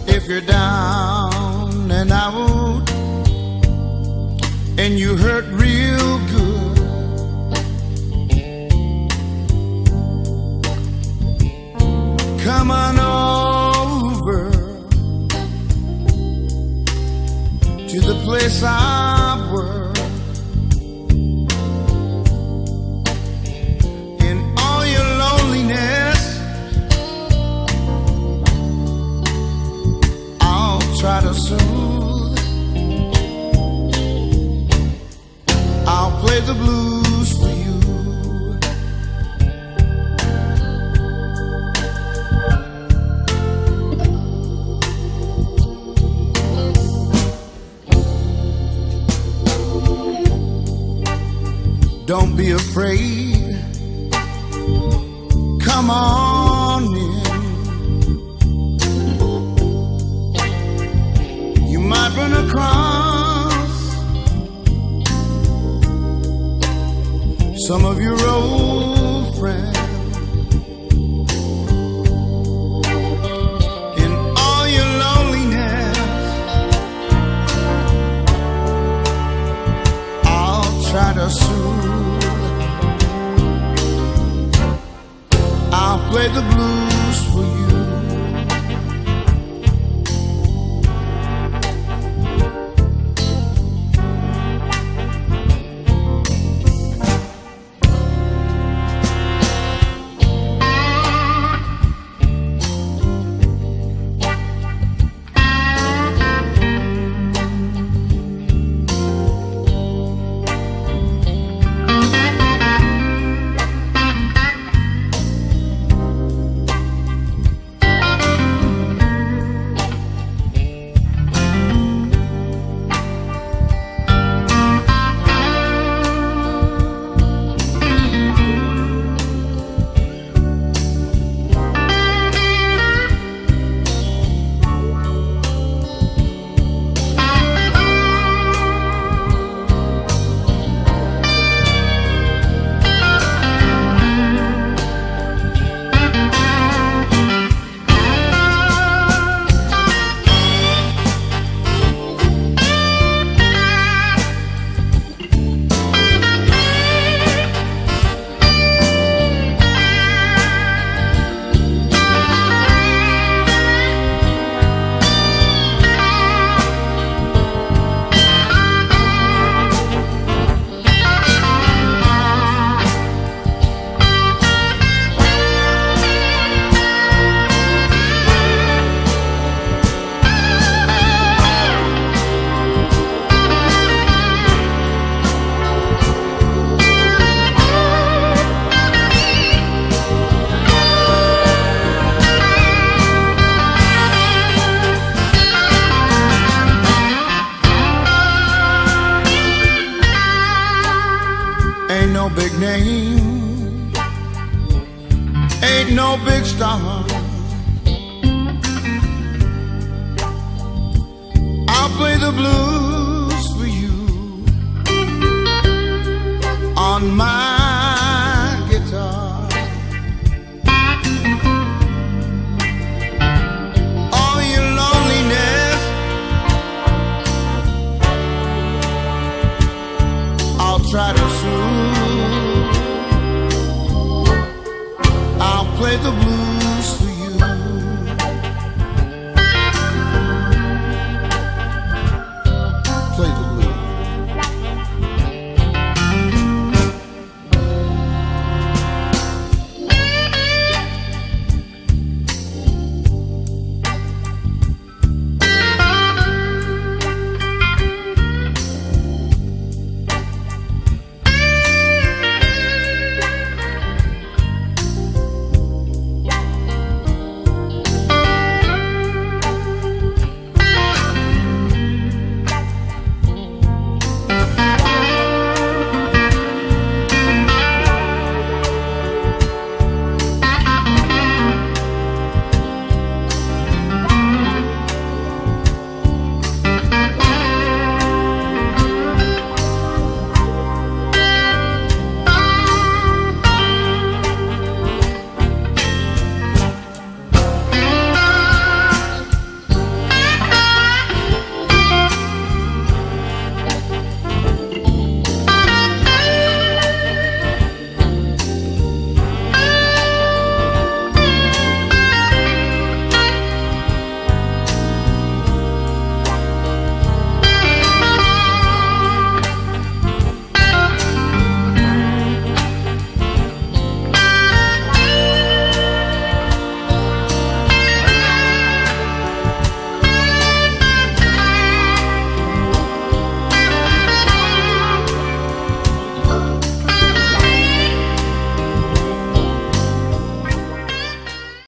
If you're down and out and you hurt real good, come on over to the place I work. In all your loneliness, try to soothe. I'll play the blues for you. Don't be afraid. Come on in. Might run across some of your old friends. In all your loneliness, I'll try to soothe. I'll play the blues for you. Ain't no big name, ain't no big star. I'll play the blues for you on my guitar. All your loneliness, I'll try to soothe. I'll play the blues.